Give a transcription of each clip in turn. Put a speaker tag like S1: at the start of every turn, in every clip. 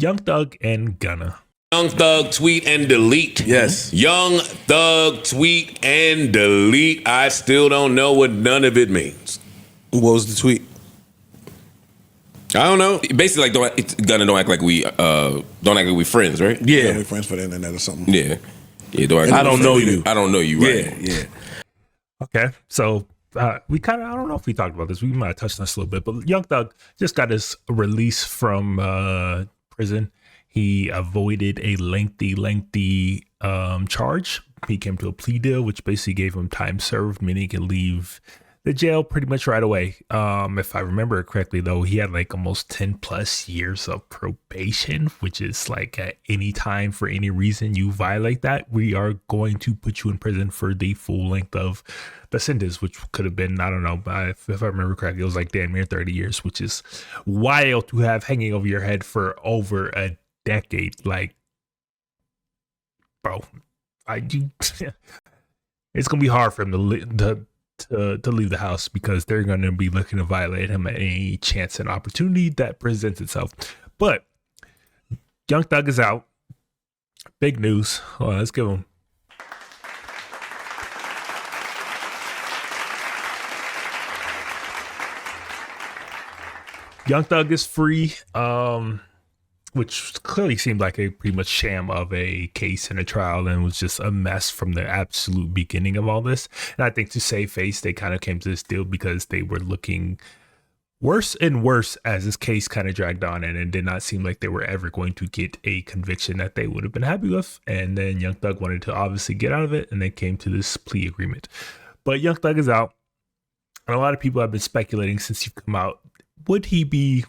S1: Young Thug and Gunna.
S2: Young Thug, tweet and delete.
S3: Yes.
S2: Young Thug, tweet and delete. I still don't know what none of it means.
S3: What was the tweet?
S2: I don't know.
S4: Basically, like, Gunna don't act like we friends, right?
S3: Yeah, we're friends for the internet or something.
S4: Yeah. Don't
S3: I don't know you.
S4: I don't know you, right?
S3: Yeah.
S1: Okay, so we kind of, I don't know if we talked about this. We might have touched on this a little bit, but Young Thug just got his release from prison. He avoided a lengthy charge. He came to a plea deal, which basically gave him time served, meaning he could leave the jail pretty much right away. If I remember correctly, though, he had like almost 10 plus years of probation, which is like at any time for any reason you violate that, we are going to put you in prison for the full length of the sentence, which could have been, I don't know, if I remember correctly, it was like damn near 30 years, which is wild to have hanging over your head for over a decade. Like, bro, it's gonna be hard for him to leave the house, because they're going to be looking to violate him at any chance and opportunity that presents itself. But Young Thug is out. Big news. Hold on, let's give him. Young Thug is free, which clearly seemed like a pretty much sham of a case and a trial, and was just a mess from the absolute beginning of all this. And I think to save face, they kind of came to this deal because they were looking worse and worse as this case kind of dragged on, and it did not seem like they were ever going to get a conviction that they would have been happy with. And then Young Thug wanted to obviously get out of it, and they came to this plea agreement. But Young Thug is out, and a lot of people have been speculating since you've come out, would he be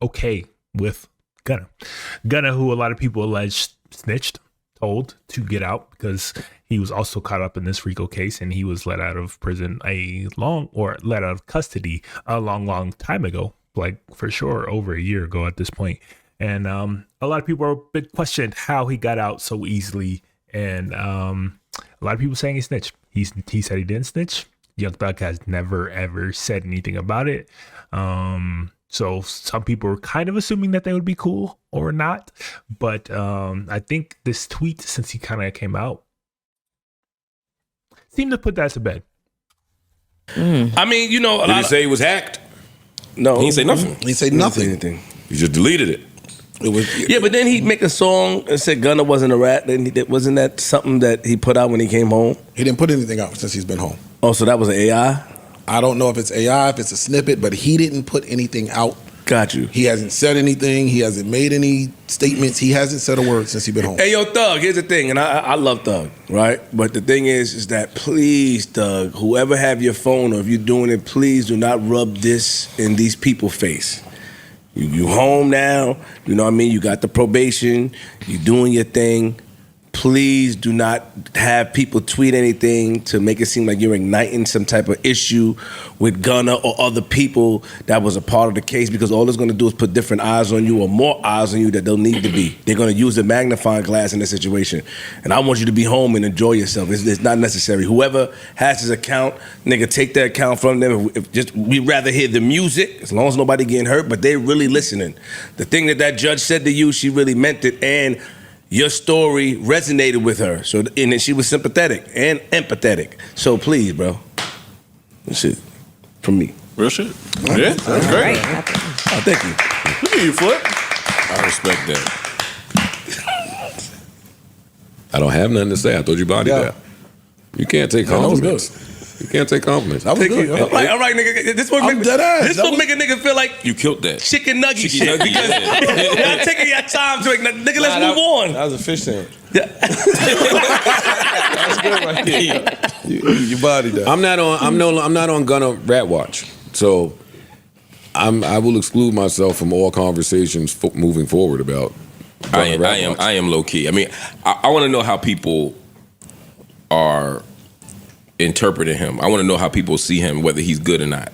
S1: okay with Gunna, who a lot of people allege snitched, told to get out because he was also caught up in this RICO case, and he was let out of prison let out of custody a long time ago, like for sure over a year ago at this point. And a lot of people are big questioned how he got out so easily, and a lot of people saying he snitched. He said he didn't snitch. Young Thug has never ever said anything about it. So some people were kind of assuming that they would be cool or not. But I think this tweet, since he kind of came out, seemed to put that to bed.
S3: I mean, you know,
S2: Did he say he was hacked?
S3: No,
S4: He didn't say nothing.
S3: He said nothing.
S4: Anything.
S2: He just deleted it.
S3: Yeah, but then he'd make a song and said Gunna wasn't a rat. Then wasn't that something that he put out when he came home?
S5: He didn't put anything out since he's been home.
S3: Oh, so that was an AI?
S5: I don't know if it's AI, if it's a snippet, but he didn't put anything out.
S3: Got you.
S5: He hasn't said anything. He hasn't made any statements. He hasn't said a word since he's been home.
S3: Hey, yo, Thug, here's the thing, and I love Thug, right? But the thing is that please, Thug, whoever have your phone, or if you're doing it, please do not rub this in these people's face. You home now, you know what I mean? You got the probation, you doing your thing. Please do not have people tweet anything to make it seem like you're igniting some type of issue with Gunna or other people that was a part of the case, because all it's going to do is put different eyes on you, or more eyes on you that don't need to be. They're going to use the magnifying glass in this situation. And I want you to be home and enjoy yourself. It's not necessary. Whoever has his account, nigga, take their account from them. We'd rather hear the music, as long as nobody getting hurt, but they're really listening. The thing that judge said to you, she really meant it, and your story resonated with her, so and then she was sympathetic and empathetic. So please, bro, that's it from me.
S4: Real shit. Yeah, that's great.
S3: Oh, thank you.
S4: Look at you, Flip. I respect that.
S2: I don't have nothing to say. I told you body that. You can't take compliments.
S5: That was good.
S2: You can't take compliments.
S5: That was good.
S3: All right, nigga. This one make a nigga feel like
S4: You killed that.
S3: chicken nugget shit.
S4: nugget,
S3: Because
S4: yeah.
S3: y'all taking your time to nigga. Let's move on.
S6: That was a fish sandwich.
S4: That's good right there.
S5: You bodied that.
S2: I'm not on Gunna Rat Watch, so I will exclude myself from all conversations moving forward about Gunna Rat Watch.
S4: I am low key. I mean, I want to know how people are interpreting him. I want to know how people see him, whether he's good or not.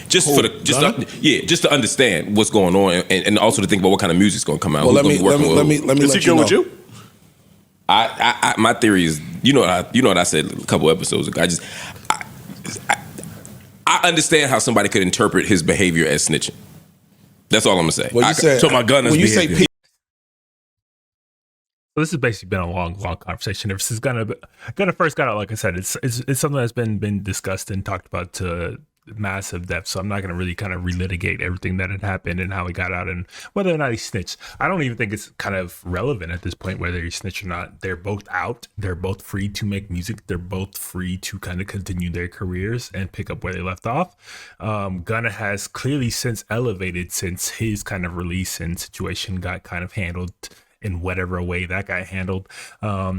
S4: Just to understand what's going on, and also to think about what kind of music's going to come out.
S5: Well, let me
S4: Is
S5: let
S4: he
S5: you
S4: good
S5: know.
S4: with you? My theory is, you know what I said a couple episodes ago. I understand how somebody could interpret his behavior as snitching. That's all I'm gonna say.
S5: Well, you said
S3: So my Gunna's
S5: when you say
S3: behavior.
S1: So this has basically been a long conversation. Ever since Gunna first got out, like I said, it's something that's been discussed and talked about to massive depth. So I'm not gonna really kind of relitigate everything that had happened and how he got out and whether or not he snitched. I don't even think it's kind of relevant at this point whether he snitched or not. They're both out. They're both free to make music. They're both free to kind of continue their careers and pick up where they left off. Gunna has clearly since elevated since his kind of release and situation got kind of handled in whatever way that got handled.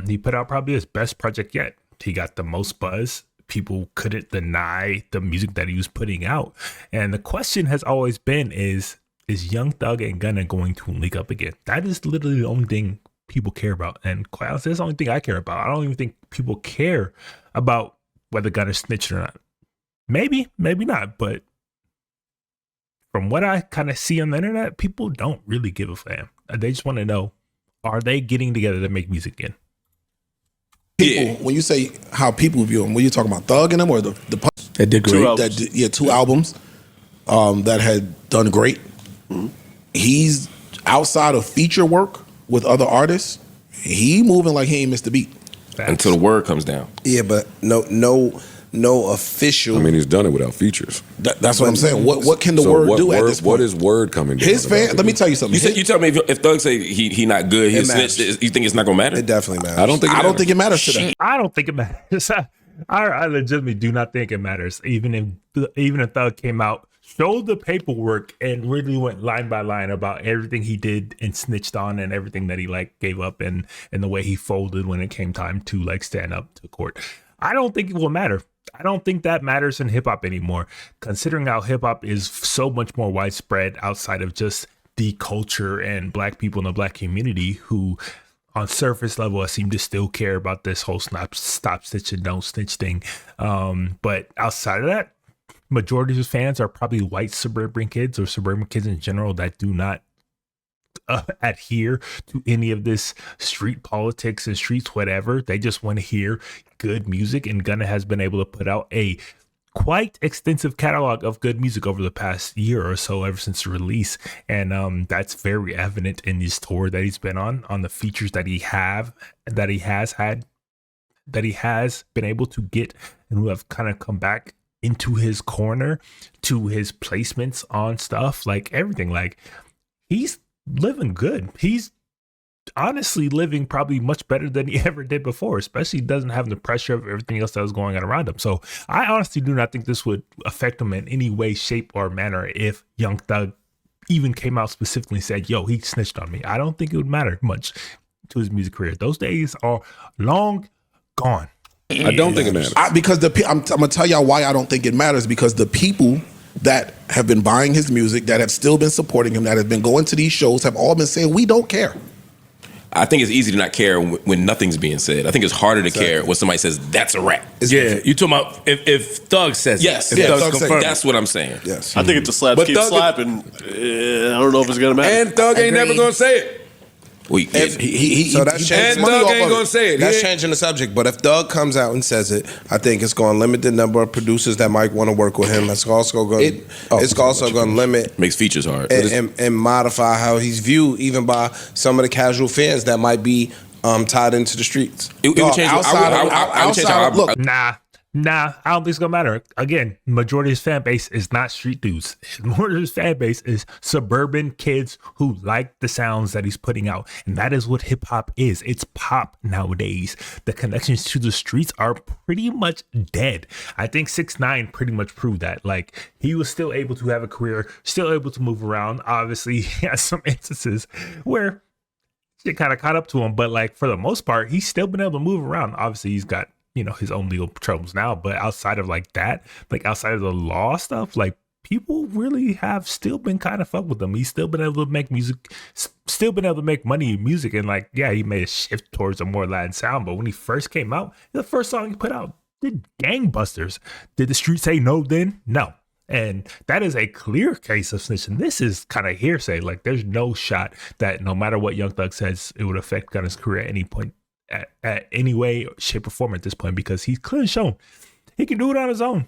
S1: He put out probably his best project yet. He got the most buzz. People couldn't deny the music that he was putting out. And the question has always been is Young Thug and Gunna going to link up again? That is literally the only thing people care about. And quite honestly, that's the only thing I care about. I don't even think people care about whether Gunna snitched or not. Maybe not. But from what I kind of see on the internet, people don't really give a damn. They just want to know, are they getting together to make music again?
S5: People, when you say how people view him, were you talking about Thug and him or the
S3: That did great.
S5: two albums that had done great. Mm-hmm. He's outside of feature work with other artists. He moving like he ain't missed a beat.
S4: Until the word comes down.
S6: Yeah, but no official.
S2: I mean, he's done it without features.
S5: That's what I'm saying. What can the word do at this point?
S2: What is word coming down?
S5: His fan. Let me tell you something.
S4: You tell me if Thug say he not good, he snitched, you think it's not gonna matter?
S6: It definitely matters.
S2: I don't think it matters
S5: to them.
S1: I don't think it matters. I legitimately do not think it matters. Even if Thug came out, showed the paperwork, and really went line by line about everything he did and snitched on and everything that he like gave up and the way he folded when it came time to like stand up to court. I don't think it will matter. I don't think that matters in hip hop anymore, considering how hip hop is so much more widespread outside of just the culture and black people in the black community who on surface level, I seem to still care about this whole stop stitch and don't snitch thing. But outside of that, majority of his fans are probably white suburban kids or suburban kids in general that do not adhere to any of this street politics and streets whatever. They just want to hear good music, and Gunna has been able to put out a quite extensive catalog of good music over the past year or so ever since the release, and that's very evident in his tour that he's been on the features that he has been able to get and who have kind of come back into his corner, to his placements on stuff, like everything. Like, he's living good. He's honestly living probably much better than he ever did before, especially doesn't have the pressure of everything else that was going on around him. So I honestly do not think this would affect him in any way, shape, or manner if Young Thug even came out specifically and said, yo, he snitched on me. I don't think it would matter much to his music career. Those days are long gone.
S2: I don't think it matters.
S5: Because I'm going to tell y'all why I don't think it matters, because the people that have been buying his music, that have still been supporting him, that have been going to these shows, have all been saying, we don't care.
S4: I think it's easy to not care when nothing's being said. I think it's harder to care when somebody says, that's a rap.
S3: Yeah, you talking about if Thug says
S4: yes,
S3: it.
S4: Yes,
S3: Thug confirmed.
S4: That's what I'm saying.
S6: Yes.
S7: I think if the slaps keep slapping, I don't know if it's going to matter.
S2: And Thug ain't never going to say it.
S6: So that's changing.
S2: Thug ain't gonna say it.
S6: That's changing the subject. But if Thug comes out and says it, I think it's going to limit the number of producers that might want to work with him. It's also going to limit,
S4: makes features hard,
S6: and modify how he's viewed, even by some of the casual fans that might be tied into the streets.
S4: It would change.
S1: Nah, I don't think it's gonna matter. Again, majority of his fan base is not street dudes. Majority of his fan base is suburban kids who like the sounds that he's putting out. And that is what hip hop is. It's pop nowadays. The connections to the streets are pretty much dead. I think 6ix9ine pretty much proved that. Like, he was still able to have a career, still able to move around. Obviously, he has some instances where it kind of caught up to him, but like for the most part, he's still been able to move around. Obviously, he's got, you know, his own legal troubles now, but outside of like that, like outside of the law stuff, like people really have still been kind of fuck with him. He's still been able to make music, still been able to make money in music. And like, yeah, he made a shift towards a more Latin sound, but when he first came out, the first song he put out did gangbusters. Did the street say no then? No. And that is a clear case of snitching. This is kind of hearsay. Like, there's no shot that no matter what Young Thug says, it would affect Gunna's career at any point. At any way, shape, or form at this point, because he's clearly shown he can do it on his own.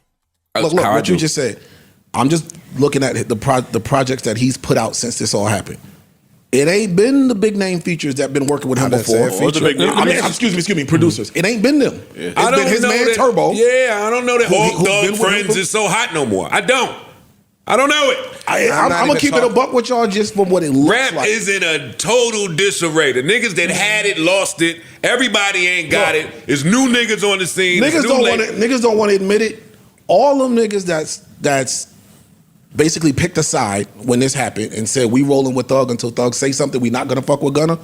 S5: Look, what you just said. I'm just looking at the projects that he's put out since this all happened. It ain't been the big name features that been working with him before.
S7: Or the big name
S5: Excuse me, producers. It ain't been them.
S2: I
S5: It's
S2: don't
S5: been his
S2: know
S5: man
S2: that,
S5: Turbo.
S2: Yeah, I don't know that
S5: who's
S2: All
S5: been
S2: Thug
S5: with
S2: Friends
S5: him.
S2: is so hot no more. I don't know it.
S5: I'm gonna keep it a buck with y'all just from what it looks
S2: Rap
S5: like.
S2: is in a total disarray. The niggas that had it lost it. Everybody ain't got it. It's new niggas on the scene.
S5: Niggas don't want to admit it. All them niggas that's basically picked a side when this happened and said we rolling with Thug until Thug say something. We not gonna fuck with Gunna.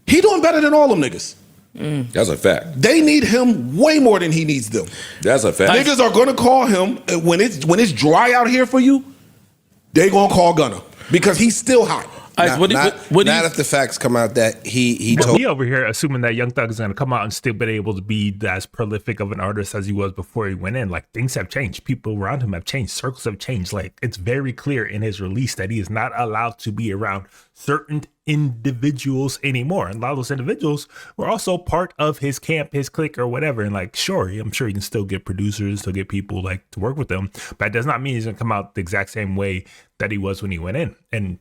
S5: He doing better than all them niggas.
S2: That's a fact.
S5: They need him way more than he needs them.
S2: That's a fact.
S5: Niggas are gonna call him when it's dry out here for you. They gonna call Gunna because he's still hot.
S6: Not if the facts come out that he
S1: But
S6: told.
S1: we over here assuming that Young Thug is going to come out and still be able to be as prolific of an artist as he was before he went in. Like, things have changed. People around him have changed. Circles have changed. Like, it's very clear in his release that he is not allowed to be around certain individuals anymore. And a lot of those individuals were also part of his camp, his clique, or whatever. And like, sure, I'm sure he can still get producers, still get people like to work with them. But that does not mean he's going to come out the exact same way that he was when he went in. And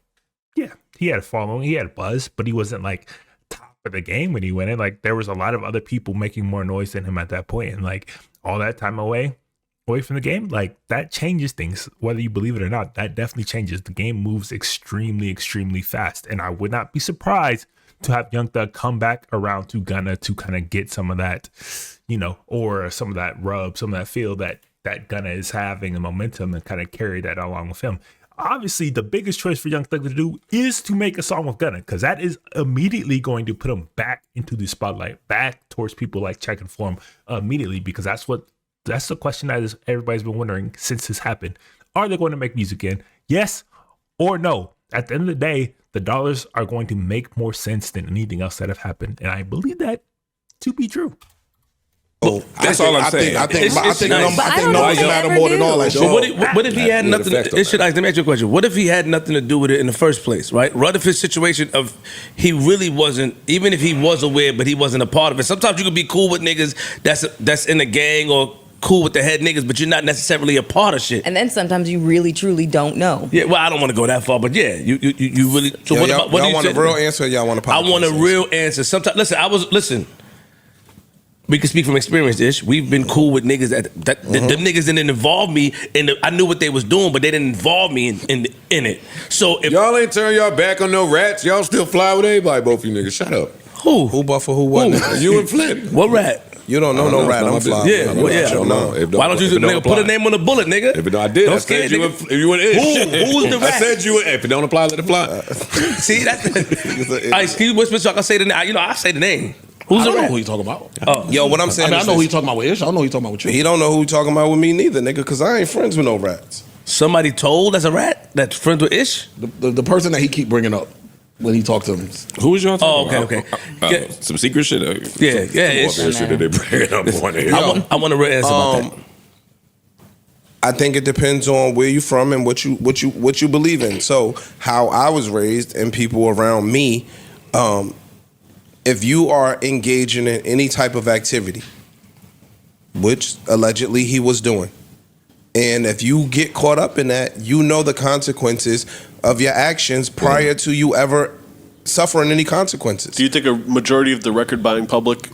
S1: yeah, he had a following, he had a buzz, but he wasn't like top of the game when he went in. Like, there was a lot of other people making more noise than him at that point. And like, all that time away from the game, like, that changes things, whether you believe it or not. That definitely changes. The game moves extremely, extremely fast. And I would not be surprised to have Young Thug come back around to Gunna to kind of get some of that, or some of that rub, some of that feel that Gunna is having a momentum and kind of carry that along with him. Obviously, the biggest choice for Young Thug to do is to make a song with Gunna, because that is immediately going to put him back into the spotlight, back towards people like Check and Form immediately, because that's the question that everybody's been wondering since this happened. Are they going to make music again? Yes or no? At the end of the day, the dollars are going to make more sense than anything else that have happened, and I believe that to be true.
S4: That's all I'm saying.
S5: I think numbers matter more than all that shit.
S3: What if he had nothing? Let me ask you a question. What if he had nothing to do with it in the first place, right? What if his situation of he really wasn't, even if he was aware, but he wasn't a part of it? Sometimes you can be cool with niggas that's in a gang or cool with the head niggas, but you're not necessarily a part of shit.
S8: And then sometimes you really truly don't know.
S3: Yeah, well, I don't want to go that far, but yeah, you really. So
S6: Yo,
S3: what
S6: y'all,
S3: about what
S6: y'all
S3: do you
S6: want
S3: say?
S6: a real answer? Or y'all want a
S3: I want a real answer. Sometimes, listen. We can speak from experience, Ish. We've been cool with niggas that them niggas didn't involve me, and I knew what they was doing, but they didn't involve me in it. So if
S2: y'all ain't turn y'all back on no rats, y'all still fly with everybody. Both of you niggas, shut up.
S6: Who buffer who what?
S2: You and Flint.
S3: What rat?
S6: You don't know no rat. I'm fly.
S3: Yeah, Why don't you nigga put a name on the bullet, nigga?
S2: If it don't, I did.
S3: Don't
S2: I said
S3: scare
S2: you and Ish.
S3: Who's the rat?
S2: I said you. If it don't apply, let it fly.
S3: See, that's. Excuse me, whisper so I can say the name. I say the name. Who's
S5: I
S3: the
S5: don't know
S3: rat?
S5: who you talking about.
S6: Yo, what I'm saying
S5: I
S6: is
S5: know who
S6: this.
S5: you talking about with Ish. I don't know who you talking about with you.
S6: He don't know who he talking about with me neither, nigga, because I ain't friends with no rats.
S3: Somebody told that's a rat that's friends with Ish.
S5: The person that he keep bringing up when he talks to him.
S4: Who is y'all talking about?
S3: Okay.
S4: Some secret shit?
S3: Yeah.
S2: Some shit that they bring up on here.
S3: I want a real answer about that.
S6: I think it depends on where you from and what you believe in. So how I was raised and people around me, if you are engaging in any type of activity, which allegedly he was doing, and if you get caught up in that, you know the consequences of your actions prior to you ever suffering any consequences.
S7: Do you think a majority of the record buying public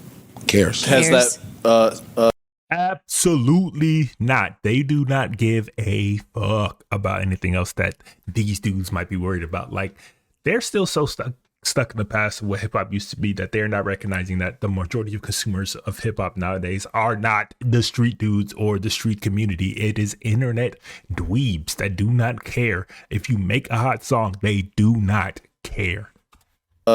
S5: Cares.
S7: has that?
S1: Absolutely not. They do not give a fuck about anything else that these dudes might be worried about. Like, they're still so stuck in the past of what hip hop used to be that they're not recognizing that the majority of consumers of hip hop nowadays are not the street dudes or the street community. It is internet dweebs that do not care. If you make a hot song, they do not care.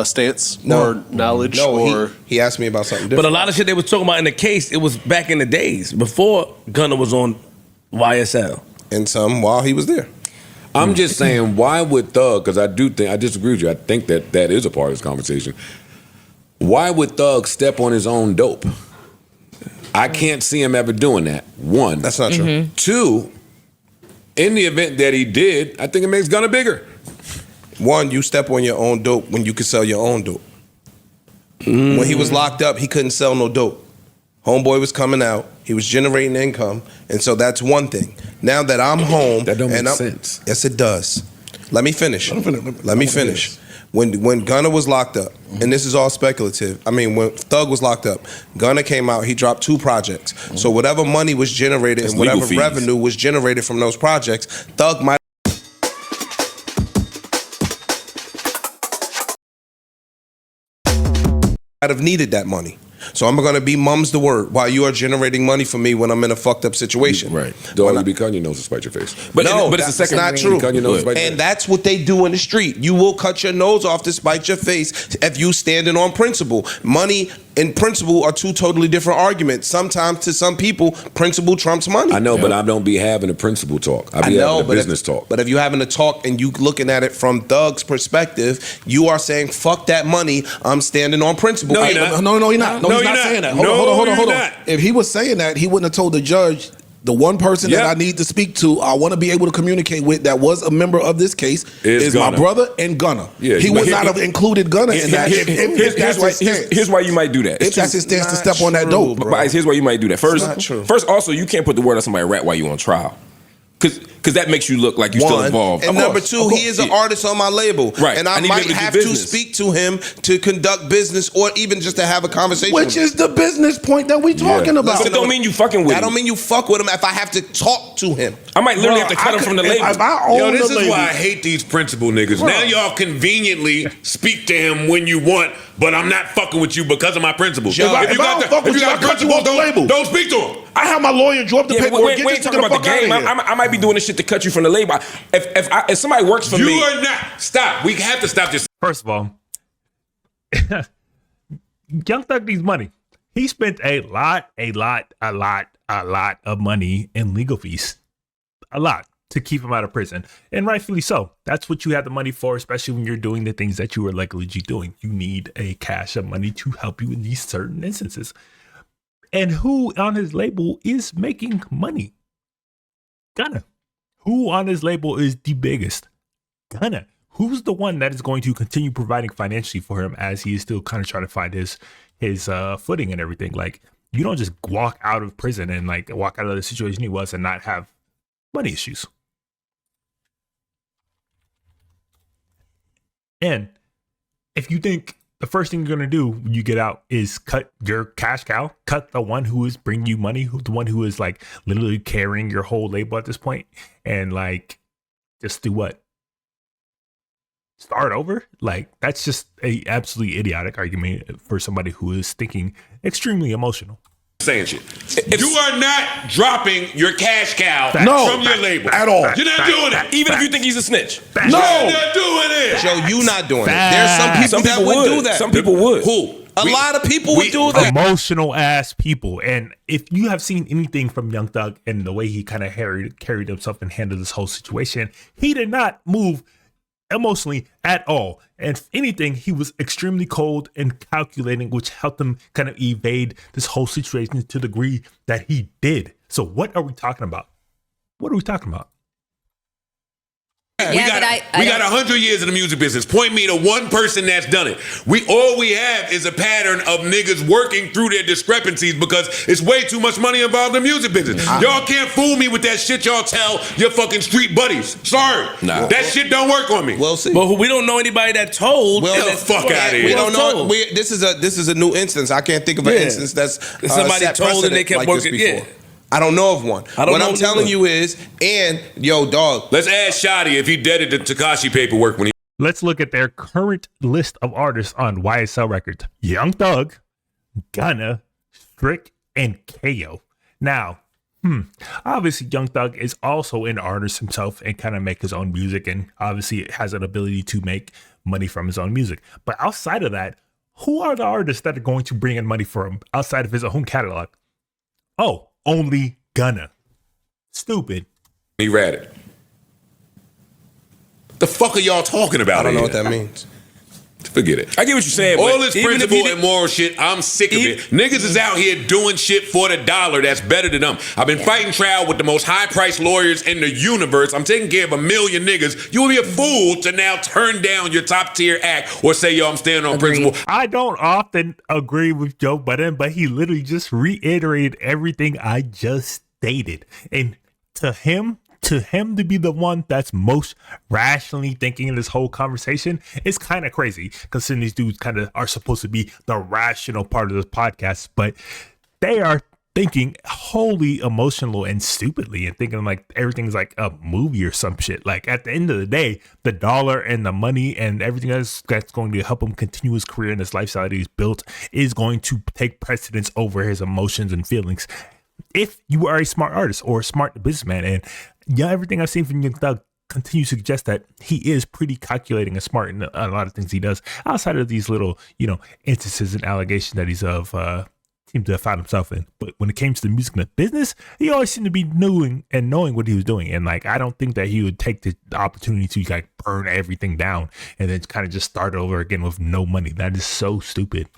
S7: Stance or knowledge or
S6: he asked me about something
S3: But
S6: different.
S3: a lot of shit they was talking about in the case, it was back in the days before Gunna was on YSL.
S6: And some while he was there.
S2: I'm just saying, why would Thug, because I disagree with you, I think that is a part of this conversation. Why would Thug step on his own dope? I can't see him ever doing that. One.
S6: That's not true.
S2: Two, in the event that he did, I think it makes Gunna bigger.
S6: One, you step on your own dope when you can sell your own dope. When he was locked up, he couldn't sell no dope. Homeboy was coming out. He was generating income. And so that's one thing. Now that I'm home.
S2: That don't make sense.
S6: Yes, it does. Let me finish. Let me finish. When Gunna was locked up, and this is all speculative. I mean, when Thug was locked up, Gunna came out. He dropped 2 projects. So whatever money was generated
S4: That's
S6: and whatever
S4: legal fees.
S6: revenue was generated from those projects, Thug might have needed that money. So I'm going to be mum's the word while you are generating money for me when I'm in a fucked up situation.
S2: Right. Dog, you be cutting your nose to spite your face.
S4: But
S6: No,
S4: but it's the
S6: that's
S4: second.
S6: not true.
S2: You cut your nose to spite your
S6: And
S2: face.
S6: that's what they do in the street. You will cut your nose off to spite your face if you standing on principle. Money and principle are 2 totally different arguments. Sometimes to some people, principle trumps money.
S2: I know, but I don't be having a principal talk. I be having a business talk.
S6: But if you're having a talk and you looking at it from Thug's perspective, you are saying, fuck that money, I'm standing on principle.
S5: No, you're not. No, he's not saying that. Hold on. If he was saying that, he wouldn't have told the judge, the one person that I need to speak to, I want to be able to communicate with, that was a member of this case, is my brother and Gunna.
S2: Yeah,
S5: he would not have included Gunna in that.
S4: Here's why you might do that.
S5: If that's his stance to step on that dope.
S4: But here's why you might do that.
S6: not true.
S4: First, also, you can't put the word on somebody's rap while you on trial. Because that makes you look like you're still involved.
S6: And number 2, he is an artist on my label.
S4: Right.
S6: And I
S4: I need
S6: might
S4: to be able to do
S6: have to
S4: business.
S6: speak to him to conduct business or even just to have a conversation.
S5: Which is the business point that we talking about.
S4: But it don't mean you fucking with
S6: That
S4: him.
S6: don't mean you fuck with him if I have to talk to him.
S4: I might literally have to cut him from the label.
S5: If I own
S2: Yo, this
S5: the
S2: is
S5: label,
S2: why I hate these principal niggas. Now y'all conveniently speak to him when you want, but I'm not fucking with you because of my principles.
S5: If I don't fuck with you, I cut you off the label.
S2: Don't speak to him.
S5: I have my lawyer draw up the
S4: Yeah, but
S5: paperwork.
S4: we
S5: Get
S4: ain't
S5: this
S4: talking
S5: nigga the
S4: about the
S5: fuck
S4: game.
S5: out of here.
S4: I might be doing this shit to cut you from the label. If somebody works for
S2: You
S4: me,
S2: are not. Stop. We have to stop this.
S1: First of all, Young Thug needs money. He spent a lot of money in legal fees. A lot to keep him out of prison. And rightfully so. That's what you have the money for, especially when you're doing the things that you were like legit doing. You need a cache of money to help you in these certain instances. And who on his label is making money? Gunna. Who on his label is the biggest? Gunna. Who's the one that is going to continue providing financially for him as he is still kind of trying to find his footing and everything? Like, you don't just walk out of prison and like walk out of the situation he was and not have money issues. And if you think the first thing you're going to do when you get out is cut your cash cow, cut the one who is bringing you money, the one who is like literally carrying your whole label at this point, and like just do what? Start over? Like, that's just a absolutely idiotic argument for somebody who is thinking extremely emotional.
S2: Saying shit. You are not dropping your cash cow from your label
S5: at all.
S2: You're not doing it.
S4: even if you think he's a snitch.
S2: You're not doing it.
S6: Joe, you not doing it. There's some people that would do that.
S4: Some people would.
S2: Who?
S6: A lot of people would do that.
S1: Emotional ass people. And if you have seen anything from Young Thug and the way he kind of carried himself and handled this whole situation, he did not move emotionally at all. And if anything, he was extremely cold and calculating, which helped him kind of evade this whole situation to the degree that he did. So what are we talking about? What are we talking about?
S2: We got 100 years in the music business. Point me to one person that's done it. All we have is a pattern of niggas working through their discrepancies because it's way too much money involved in the music business. Y'all can't fool me with that shit y'all tell your fucking street buddies. Sorry.
S4: Nah.
S2: That shit don't work on me.
S6: We'll see.
S3: But we don't know anybody that told.
S2: Get the fuck out of here.
S6: We don't know. This is a new instance. I can't think of an instance that's
S3: Somebody
S6: set
S3: told and they
S6: precedent
S3: kept
S6: like
S3: working.
S6: this before.
S3: Yeah.
S6: I don't know of one.
S3: I don't
S6: what
S3: know
S6: I'm telling
S3: either.
S6: you is, and yo, dog.
S2: Let's ask Shotty if he deaded the Tekashi paperwork when he.
S1: Let's look at their current list of artists on YSL Records. Young Thug, Gunna, Strick, and KO. Now, obviously Young Thug is also an artist himself and kind of make his own music, and obviously has an ability to make money from his own music. But outside of that, who are the artists that are going to bring in money for him outside of his own catalog? Oh, only Gunna. Stupid.
S2: He ratted. The fuck are y'all talking about?
S6: I don't know what
S2: here?
S6: that means.
S2: Forget it.
S4: I get what you're saying.
S2: All
S4: but
S2: this
S4: even if
S2: principle
S4: he did-
S2: and moral shit, I'm sick of it. Niggas is out here doing shit for the dollar that's better than them. I've been fighting trial with the most high-priced lawyers in the universe. I'm taking care of 1 million niggas. You would be a fool to now turn down your top-tier act or say, yo, I'm standing on principle.
S1: I don't often agree with Joe Budden, but he literally just reiterated everything I just stated. And to him, to him to be the one that's most rationally thinking in this whole conversation is kind of crazy, considering these dudes kind of are supposed to be the rational part of this podcast, but they are thinking wholly emotional and stupidly and thinking like everything's like a movie or some shit. Like at the end of the day, the dollar and the money and everything else that's going to help him continue his career and this lifestyle that he's built is going to take precedence over his emotions and feelings. If you are a smart artist or a smart businessman, and everything I've seen from Young Thug continues to suggest that he is pretty calculating and smart in a lot of things he does outside of these little, instances and allegations that he's seemed to have found himself in. But when it came to the music and the business, he always seemed to be knowing what he was doing. And like, I don't think that he would take the opportunity to like burn everything down and then kind of just start over again with no money. That is so stupid.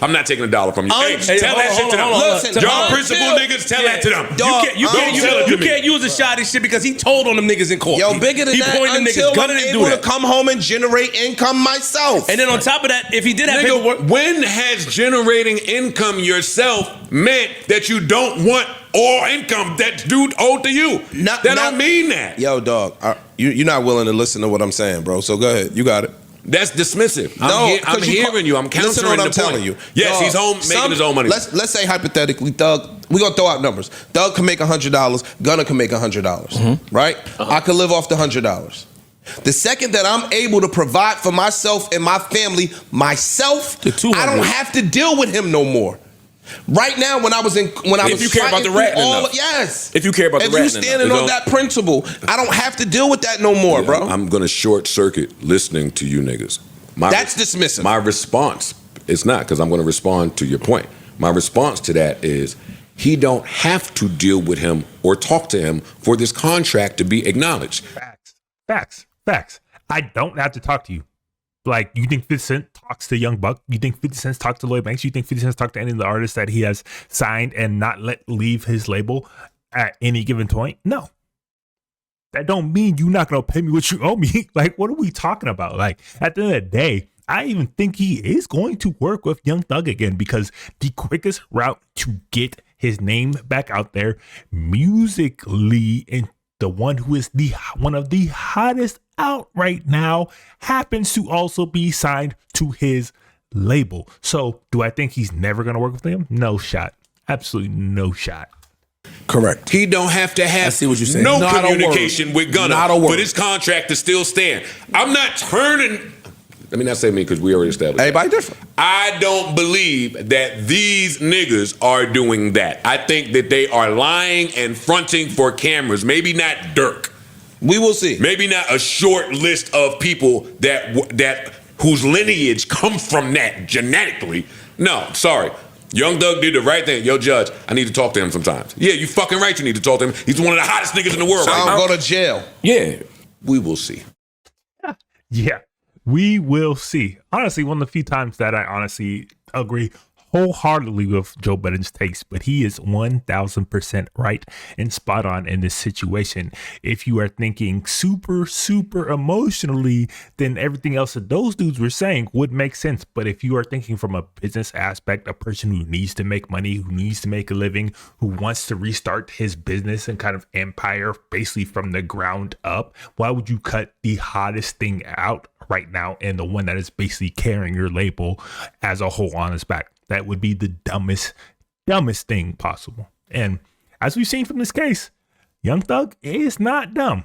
S2: I'm not taking $1 from you. Hey, tell that shit to them.
S6: Listen,
S2: Y'all principal niggas, tell that to them.
S3: You can't use the shoddy shit because he told on them niggas in court.
S6: Yo, bigger than that, until I'm able to come home and generate income myself.
S3: And then on top of that, if he did have paperwork,
S2: when has generating income yourself meant that you don't want all income that dude owed to you? That don't mean that.
S6: Yo, dog, you're not willing to listen to what I'm saying, bro. So go ahead. You got it.
S2: That's dismissive. I'm hearing you. I'm countering
S6: listen to what I'm
S2: the
S6: telling
S2: point.
S6: you.
S2: Yes, he's home making his own money.
S6: Let's say hypothetically, Thug, we're going to throw out numbers. Thug can make $100. Gunna can make $100, right? I could live off the $100. The second that I'm able to provide for myself and my family, I don't have to deal with him no more. Right now,
S2: if you care about the rat enough.
S6: Yes.
S2: If you care about the rat enough.
S6: If you standing on that principle, I don't have to deal with that no more, bro.
S2: I'm going to short circuit listening to you niggas.
S6: That's dismissive.
S2: My response is not, because I'm going to respond to your point. My response to that is he don't have to deal with him or talk to him for this contract to be acknowledged.
S1: Facts. I don't have to talk to you. Like, you think 50 Cent talks to Young Buck? You think 50 Cent talks to Lloyd Banks? You think 50 Cent talks to any of the artists that he has signed and not let leave his label at any given point? No. That don't mean you're not going to pay me what you owe me. Like, what are we talking about? Like, at the end of the day, I even think he is going to work with Young Thug again, because the quickest route to get his name back out there musically, and the one who is one of the hottest out right now, happens to also be signed to his label. So do I think he's never going to work with him? No shot. Absolutely no shot.
S3: Correct.
S2: He don't have to have no communication with Gunna for this contract to still stand. I'm not turning. Let me not say me, because we already established.
S6: Everybody different.
S2: I don't believe that these niggas are doing that. I think that they are lying and fronting for cameras. Maybe not Dirk.
S6: We will see.
S2: Maybe not a short list of people that whose lineage comes from that genetically. No, sorry. Young Thug did the right thing. Yo, Judge, I need to talk to him sometimes. Yeah, you fucking right. You need to talk to him. He's one of the hottest niggas in the world.
S6: So
S2: right now.
S6: I'll go to jail.
S2: Yeah, we will see.
S1: Yeah, we will see. Honestly, one of the few times that I honestly agree wholeheartedly with Joe Budden's takes, but he is 1000% right and spot on in this situation. If you are thinking super emotionally, then everything else that those dudes were saying would make sense. But if you are thinking from a business aspect, a person who needs to make money, who needs to make a living, who wants to restart his business and kind of empire basically from the ground up, why would you cut the hottest thing out right now and the one that is basically carrying your label as a whole on its back? That would be the dumbest thing possible. And as we've seen from this case, Young Thug is not dumb.